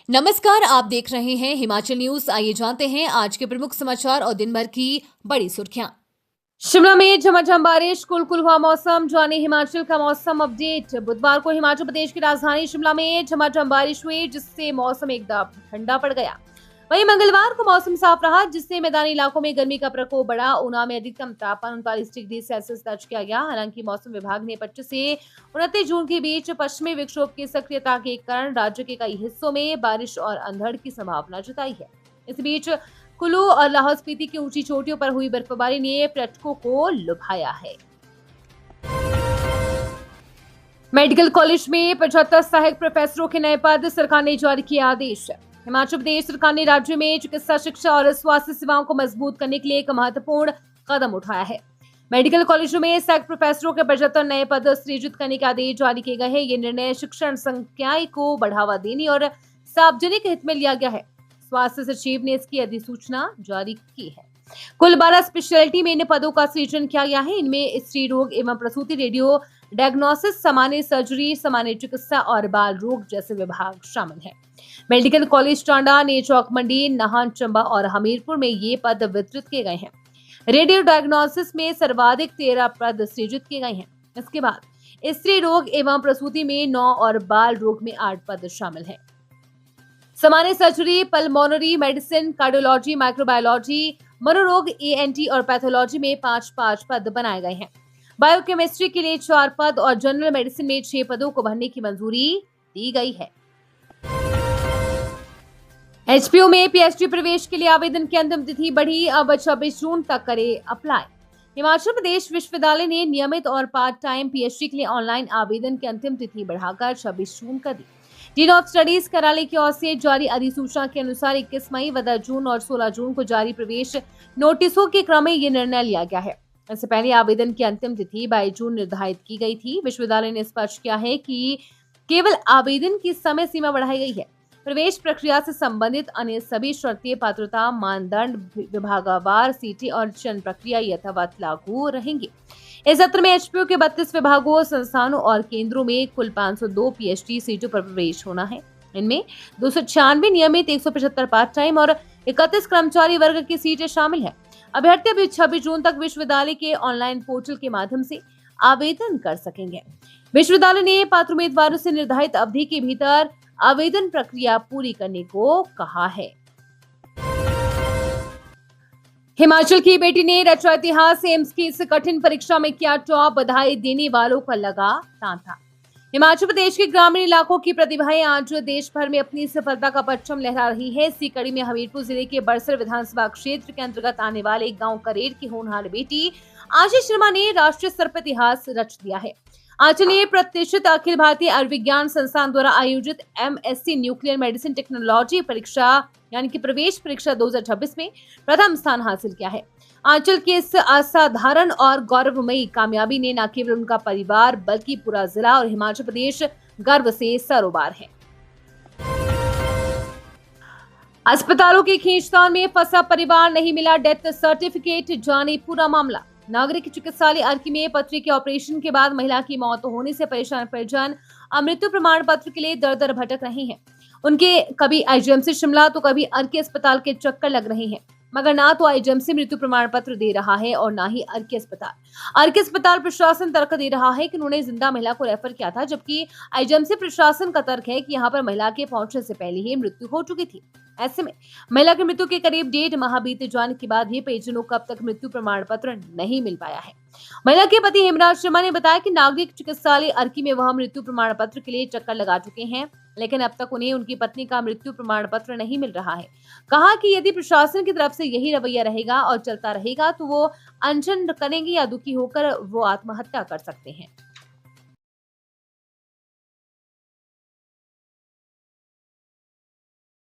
नमस्कार, आप देख रहे हैं हिमाचल न्यूज। आइए जानते हैं आज के प्रमुख समाचार और दिन भर की बड़ी सुर्खियां। शिमला में झमाझम बारिश, कुल हुआ मौसम। जाने हिमाचल का मौसम अपडेट। बुधवार को हिमाचल प्रदेश की राजधानी शिमला में झमाझम बारिश हुई, जिससे मौसम एकदम ठंडा पड़ गया। वहीं मंगलवार को मौसम साफ रहा, जिससे मैदानी इलाकों में गर्मी का प्रकोप बढ़ा। ऊना में अधिकतम तापमान 39 डिग्री सेल्सियस दर्ज किया गया। हालांकि मौसम विभाग ने 25 से 29 जून के बीच पश्चिमी विक्षोभ की सक्रियता के कारण राज्य के कई हिस्सों में बारिश और अंधड़ की संभावना जताई है। इस बीच कुल्लू और लाहौल स्पीति की ऊंची चोटियों पर हुई बर्फबारी ने पर्यटकों को लुभाया है। मेडिकल कॉलेज में 75 सहायक प्रोफेसरों के नए पद, सरकार ने जारी किया आदेश। हिमाचल प्रदेश सरकार ने राज्य में चिकित्सा शिक्षा और स्वास्थ्य सेवाओं को मजबूत करने के लिए एक महत्वपूर्ण कदम उठाया है। मेडिकल कॉलेजों में सहायक प्रोफेसरों के 75 नए पद सृजित करने के आदेश जारी किए गए हैं। ये निर्णय शिक्षण संकाय को बढ़ावा देने और सार्वजनिक हित में लिया गया है। स्वास्थ्य सचिव ने इसकी अधिसूचना जारी की है। कुल 12 स्पेशलिटी में इन पदों का सृजन किया गया है। इनमें स्त्री रोग एवं प्रसूति, रेडियो डायग्नोसिस, सामान्य सर्जरी, सामान्य चिकित्सा और बाल रोग जैसे विभाग शामिल हैं। मेडिकल कॉलेज टांडा, नेचौक मंडी, नाहन, चंबा और हमीरपुर में ये पद वितरित किए गए हैं। रेडियो डायग्नोसिस में सर्वाधिक 13 पद सृजित किए गए हैं। इसके बाद स्त्री रोग एवं प्रसूति में 9 और बाल रोग में 8 पद शामिल हैं। सामान्य surgery, pulmonary medicine, cardiology, microbiology, मनोरोग, ENT और पैथोलॉजी में 5-5 पद बनाए गए हैं। बायोकेमिस्ट्री के लिए 4 पद और जनरल मेडिसिन में 6 पदों को भरने की मंजूरी दी गई है। HPU में PhD प्रवेश के लिए आवेदन की अंतिम तिथि बढ़ी, अब 26 जून तक करे अप्लाई। हिमाचल प्रदेश विश्वविद्यालय ने नियमित और पार्ट टाइम PhD के लिए ऑनलाइन आवेदन की अंतिम तिथि बढ़ाकर 26 जून कर दी। डीन ऑफ स्टडीज कार्यालय की ओर से जारी अधिसूचना के अनुसार 21 मई, 12 जून और 16 जून को जारी प्रवेश नोटिसों के क्रम में ये निर्णय लिया गया है। इससे पहले आवेदन की अंतिम तिथि 22 जून निर्धारित की गई थी। विश्वविद्यालय ने स्पष्ट किया है कि केवल आवेदन की समय सीमा बढ़ाई गई है। प्रवेश प्रक्रिया से संबंधित अन्य सभी शर्तें, पात्रता मानदंड, विभागवार सीटें और चयन प्रक्रिया यथावत लागू रहेंगी। इस सत्र में HPU के 32 विभागों, संस्थानों और केंद्रों में कुल 502 PhD सीटों पर प्रवेश होना है। इनमें 296 नियमित, 175 पार्ट टाइम और 31 कर्मचारी वर्ग की सीटें शामिल हैं। अभ्यर्थी अभी 26 जून तक विश्वविद्यालय के ऑनलाइन पोर्टल के माध्यम से आवेदन कर सकेंगे। विश्वविद्यालय ने पात्र उम्मीदवारों से निर्धारित अवधि के भीतर आवेदन प्रक्रिया पूरी करने को कहा है। हिमाचल की बेटी ने रचा इतिहास, एम्स की इस कठिन परीक्षा में किया टॉप, बधाई देने वालों का लगा तांता। हिमाचल प्रदेश के ग्रामीण इलाकों की प्रतिभाएं आज देश भर में अपनी सफलता का परचम लहरा रही है। इसी कड़ी में हमीरपुर जिले के बड़सर विधानसभा क्षेत्र के अंतर्गत आने वाले गांव करेड़ की होनहार बेटी आशीष शर्मा ने राष्ट्रीय स्तर पर इतिहास रच दिया है। आंचल ने प्रतिष्ठित अखिल भारतीय आयुर्विज्ञान संस्थान द्वारा आयोजित MSc न्यूक्लियर मेडिसिन टेक्नोलॉजी परीक्षा यानी कि प्रवेश परीक्षा 2026 में प्रथम स्थान हासिल किया है। आंचल की इस असाधारण और गौरवमयी कामयाबी ने न केवल उनका परिवार बल्कि पूरा जिला और हिमाचल प्रदेश गर्व से सरोबार है। अस्पतालों की खींचतान में फंसा परिवार, नहीं मिला डेथ सर्टिफिकेट, जाने पूरा मामला। नागरिक चिकित्सालय अर्की में पथरी के ऑपरेशन के बाद महिला की मौत होने से परेशान परिजन मृत्यु प्रमाण पत्र के लिए दर दर भटक रहे हैं। उनके कभी IGMC शिमला तो कभी अर्की अस्पताल के चक्कर लग रहे हैं, मगर ना तो IGMC मृत्यु प्रमाण पत्र दे रहा है और ना ही अर्की अस्पताल। अर्की अस्पताल प्रशासन तर्क दे रहा है कि उन्होंने जिंदा महिला को रेफर किया था, जबकि IGMC प्रशासन का तर्क है कि यहाँ पर महिला के पहुंचने से पहले ही मृत्यु हो चुकी थी। ऐसे में महिला की मृत्यु के करीब 1.5 माह बीते जाने के बाद भी परिजनों को अब तक मृत्यु प्रमाण पत्र नहीं मिल पाया है। महिला के पति हेमराज शर्मा ने बताया कि नागरिक चिकित्सालय अर्की में वह मृत्यु प्रमाण पत्र के लिए चक्कर लगा चुके हैं, लेकिन अब तक उन्हें उनकी पत्नी का मृत्यु प्रमाण पत्र नहीं मिल रहा है। कहा कि यदि प्रशासन की तरफ से यही रवैया रहेगा और चलता रहेगा तो वो अनशन करेंगे या दुखी होकर वो आत्महत्या कर सकते हैं।